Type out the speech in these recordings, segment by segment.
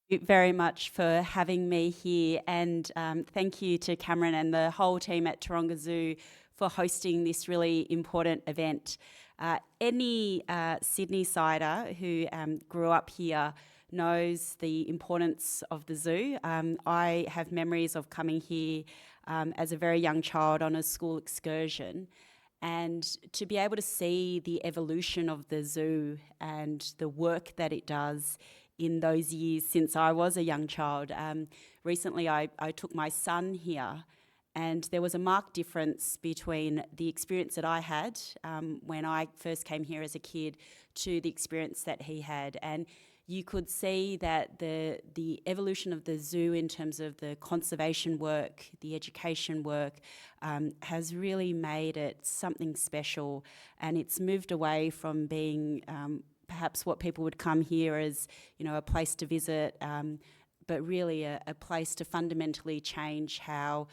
you very much for having me here, and thank you to Cameron and the whole team at Taronga Zoo for hosting this really important event. Any Sydney-sider who grew up here knows the importance of the zoo. I have memories of coming here as a very young child on a school excursion, and to be able to see the evolution of the zoo and the work that it does in those years since I was a young child. Recently I took my son here, and there was a marked difference between the experience that I had when I first came here as a kid to the experience that he had. And you could see that the evolution of the zoo in terms of the conservation work, the education work, has really made it something special, and it's moved away from being perhaps what people would come here as, a place to visit, but really a place to fundamentally change how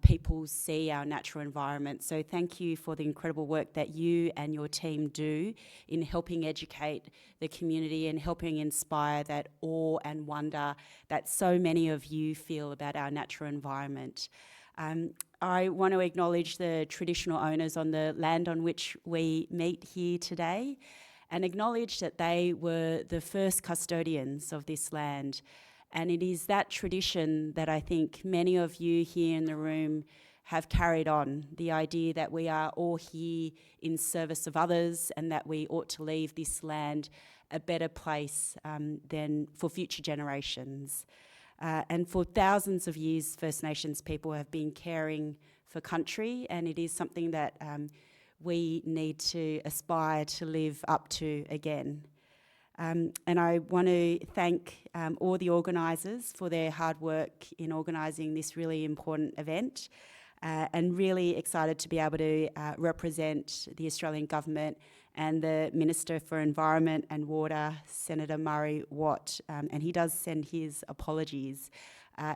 people see our natural environment. So thank you for the incredible work that you and your team do in helping educate the community and helping inspire that awe and wonder that so many of you feel about our natural environment. I want to acknowledge the traditional owners on the land on which we meet here today, and acknowledge that they were the first custodians of this land. And it is that tradition that I think many of you here in the room have carried on, the idea that we are all here in service of others and that we ought to leave this land a better place than for future generations. And for thousands of years, First Nations people have been caring for country, and it is something that we need to aspire to live up to again. And I want to thank all the organisers for their hard work in organising this really important event, and really excited to be able to represent the Australian Government and the Minister for Environment and Water, Senator Murray Watt, and he does send his apologies.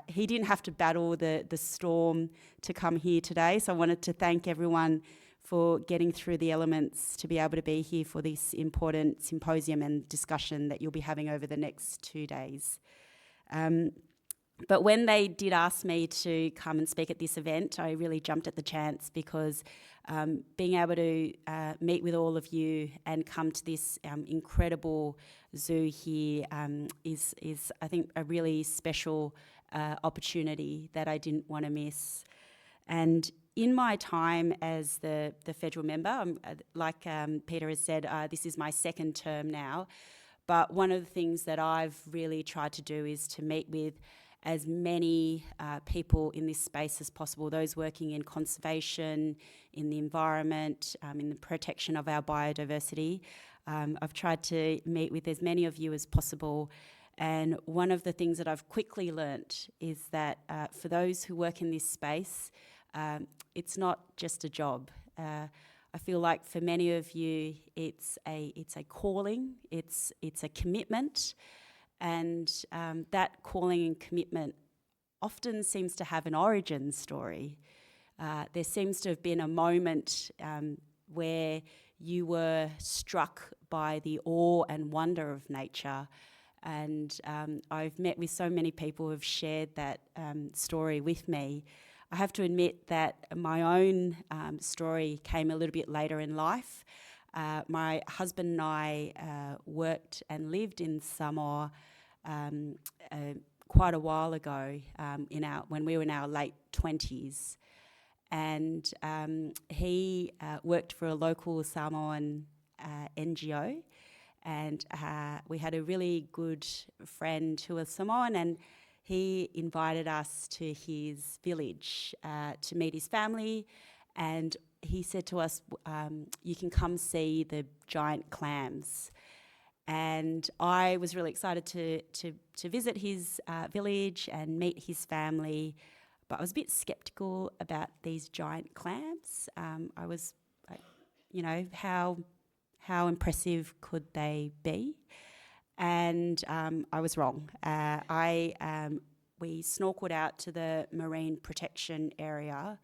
He didn't have to battle the storm to come here today, so I wanted to thank everyone for getting through the elements to be able to be here for this important symposium and discussion that you'll be having over the next 2 days. But when they did ask me to come and speak at this event, I really jumped at the chance, because being able to meet with all of you and come to this incredible zoo here is I think a really special opportunity that I didn't want to miss. And in my time as the federal member, like Peter has said, this is my second term now, but one of the things that I've really tried to do is to meet with as many people in this space as possible, those working in conservation, in the environment, in the protection of our biodiversity. I've tried to meet with as many of you as possible, and one of the things that I've quickly learnt is that for those who work in this space, it's not just a job. I feel like for many of you, it's a calling, it's a commitment, and that calling and commitment often seems to have an origin story. There seems to have been a moment where you were struck by the awe and wonder of nature, and I've met with so many people who have shared that story with me. I have to admit that my own story came a little bit later in life. My husband and I worked and lived in Samoa quite a while ago, when we were in our late 20s. And he worked for a local Samoan NGO, and we had a really good friend who was Samoan, and he invited us to his village to meet his family, and he said to us, you can come see the giant clams. And I was really excited to visit his village and meet his family, but I was a bit sceptical about these giant clams. I was like, how impressive could they be? And I was wrong. We snorkeled out to the marine protection area,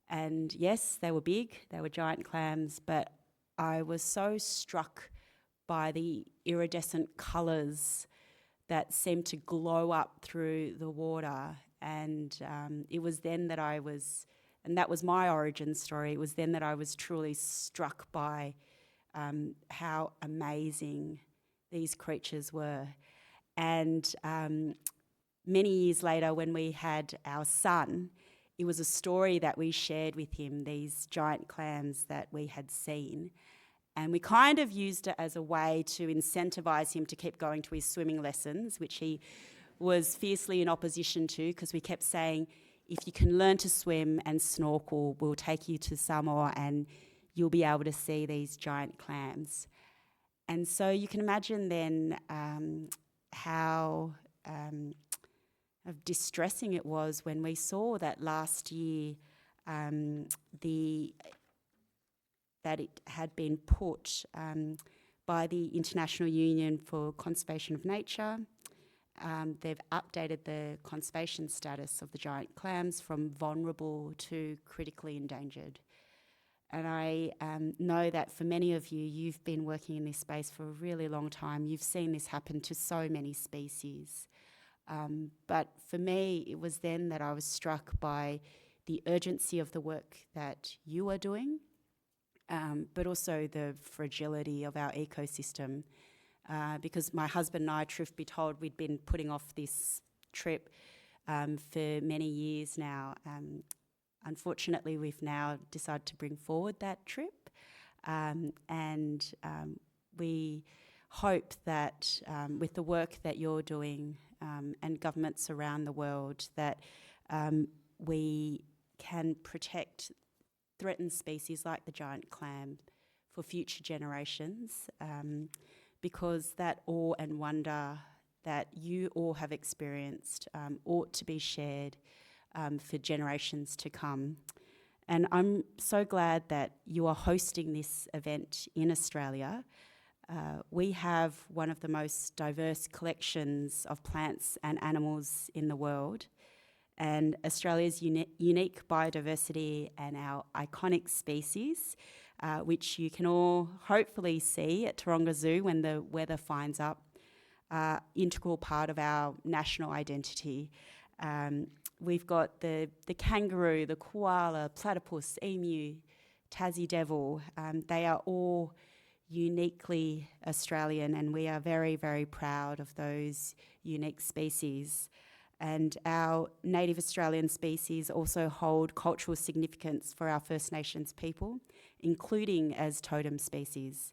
and yes, they were big, they were giant clams, but I was so struck by the iridescent colours that seemed to glow up through the water. And it was then that and that was my origin story, it was then that I was truly struck by how amazing these creatures were. And many years later, when we had our son, it was a story that we shared with him, these giant clams that we had seen. And we kind of used it as a way to incentivise him to keep going to his swimming lessons, which he was fiercely in opposition to, because we kept saying, if you can learn to swim and snorkel, we'll take you to Samoa and you'll be able to see these giant clams. And so you can imagine then how distressing it was when we saw that last year that it had been put by the International Union for Conservation of Nature. They've updated the conservation status of the giant clams from vulnerable to critically endangered. And I know that for many of you, you've been working in this space for a really long time. You've seen this happen to so many species. But for me, it was then that I was struck by the urgency of the work that you are doing, but also the fragility of our ecosystem. Because my husband and I, truth be told, we'd been putting off this trip for many years now. Unfortunately, we've now decided to bring forward that trip, and we hope that with the work that you're doing and governments around the world, that we can protect threatened species like the giant clam for future generations, because that awe and wonder that you all have experienced ought to be shared for generations to come. And I'm so glad that you are hosting this event in Australia. We have one of the most diverse collections of plants and animals in the world, and Australia's unique biodiversity and our iconic species, which you can all hopefully see at Taronga Zoo when the weather finds up, integral part of our national identity. We've got the kangaroo, the koala, platypus, emu, Tassie devil. They are all uniquely Australian, and we are very, very proud of those unique species. And our native Australian species also hold cultural significance for our First Nations people, including as totem species.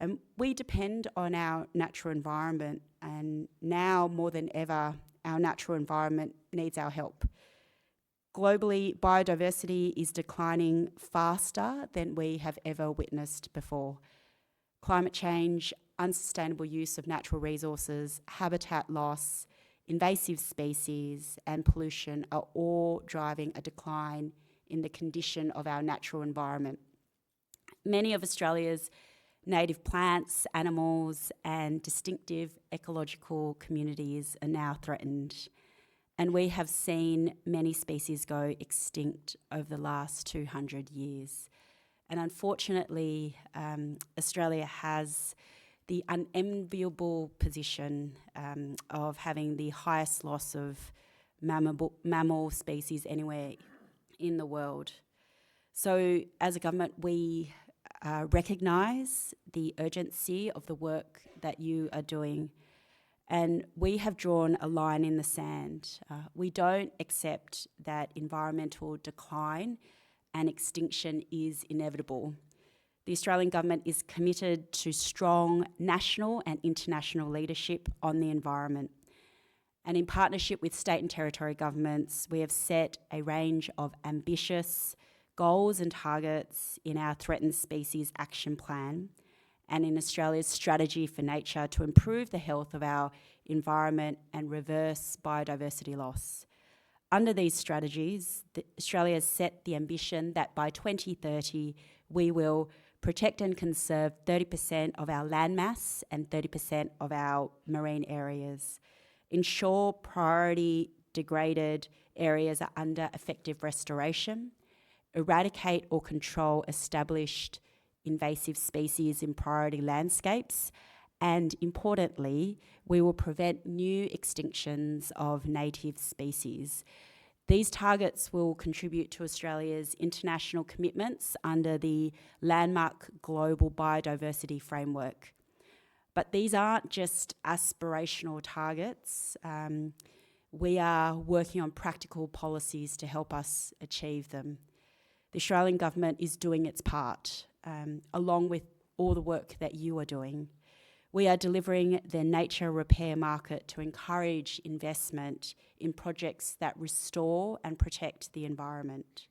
And we depend on our natural environment, and now more than ever, our natural environment needs our help. Globally, biodiversity is declining faster than we have ever witnessed before. Climate change, unsustainable use of natural resources, habitat loss, invasive species and pollution are all driving a decline in the condition of our natural environment. Many of Australia's native plants, animals and distinctive ecological communities are now threatened, and we have seen many species go extinct over the last 200 years. And unfortunately, Australia has the unenviable position of having the highest loss of mammal species anywhere in the world. So as a government, we recognise the urgency of the work that you are doing, and we have drawn a line in the sand. We don't accept that environmental decline and extinction is inevitable. The Australian government is committed to strong national and international leadership on the environment. And in partnership with state and territory governments, we have set a range of ambitious goals and targets in our Threatened Species Action Plan and in Australia's strategy for nature to improve the health of our environment and reverse biodiversity loss. Under these strategies, Australia has set the ambition that by 2030 we will protect and conserve 30% of our landmass and 30% of our marine areas, ensure priority degraded areas are under effective restoration, eradicate or control established invasive species in priority landscapes, And importantly, we will prevent new extinctions of native species. These targets will contribute to Australia's international commitments under the landmark Global Biodiversity Framework. But these aren't just aspirational targets. We are working on practical policies to help us achieve them. The Australian government is doing its part, along with all the work that you are doing. We are delivering the nature repair market to encourage investment in projects that restore and protect the environment.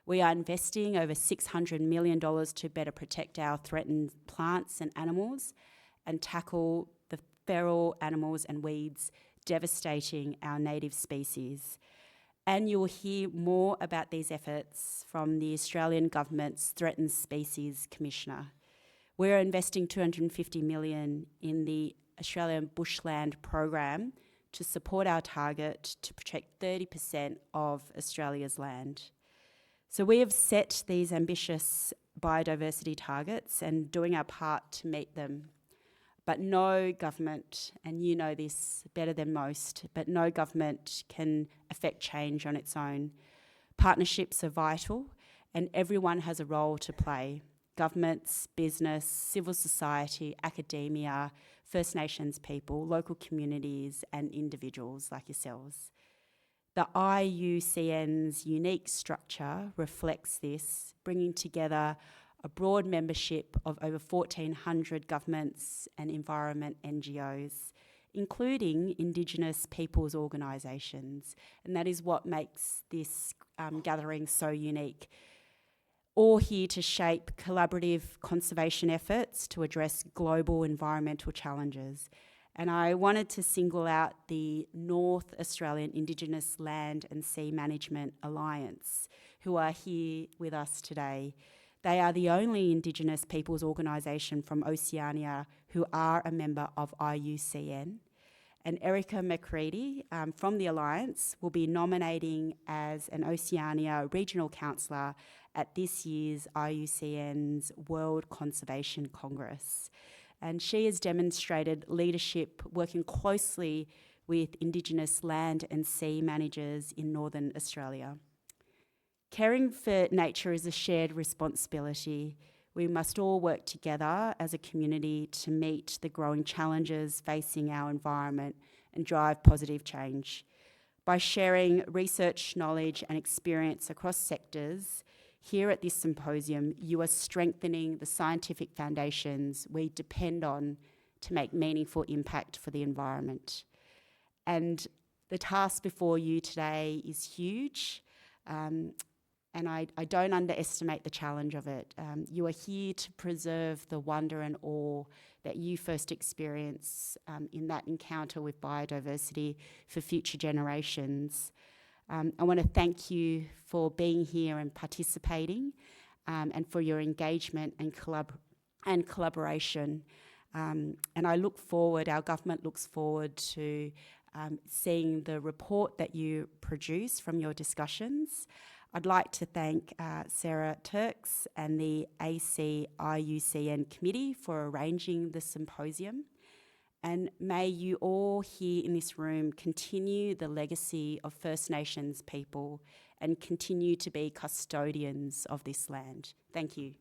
We are investing over $600 million to better protect our threatened plants and animals and tackle the feral animals and weeds devastating our native species. And you'll hear more about these efforts from the Australian Government's Threatened Species Commissioner. We're investing $250 million in the Australian Bushland Program to support our target to protect 30% of Australia's land. So we have set these ambitious biodiversity targets and doing our part to meet them. But no government, and you know this better than most, but no government can affect change on its own. Partnerships are vital, and everyone has a role to play. Governments, business, civil society, academia, First Nations people, local communities, and individuals like yourselves. The ACIUCN's unique structure reflects this, bringing together a broad membership of over 1,400 governments and environment NGOs, including Indigenous peoples organisations, and that is what makes this gathering so unique. All here to shape collaborative conservation efforts to address global environmental challenges. And I wanted to single out the North Australian Indigenous Land and Sea Management Alliance, who are here with us today. They are the only Indigenous peoples organisation from Oceania who are a member of IUCN. And Erica McCready from the Alliance will be nominating as an Oceania Regional Councillor at this year's IUCN's World Conservation Congress. And she has demonstrated leadership working closely with Indigenous land and sea managers in Northern Australia. Caring for nature is a shared responsibility. We must all work together as a community to meet the growing challenges facing our environment and drive positive change. By sharing research, knowledge and experience across sectors, here at this symposium, you are strengthening the scientific foundations we depend on to make meaningful impact for the environment. And the task before you today is huge. And I don't underestimate the challenge of it. You are here to preserve the wonder and awe that you first experienced in that encounter with biodiversity for future generations. I want to thank you for being here and participating and for your engagement and collaboration. And I look forward, our government looks forward to seeing the report that you produce from your discussions. I'd like to thank Sarah Turks and the ACIUCN committee for arranging the symposium. And may you all here in this room continue the legacy of First Nations people and continue to be custodians of this land. Thank you.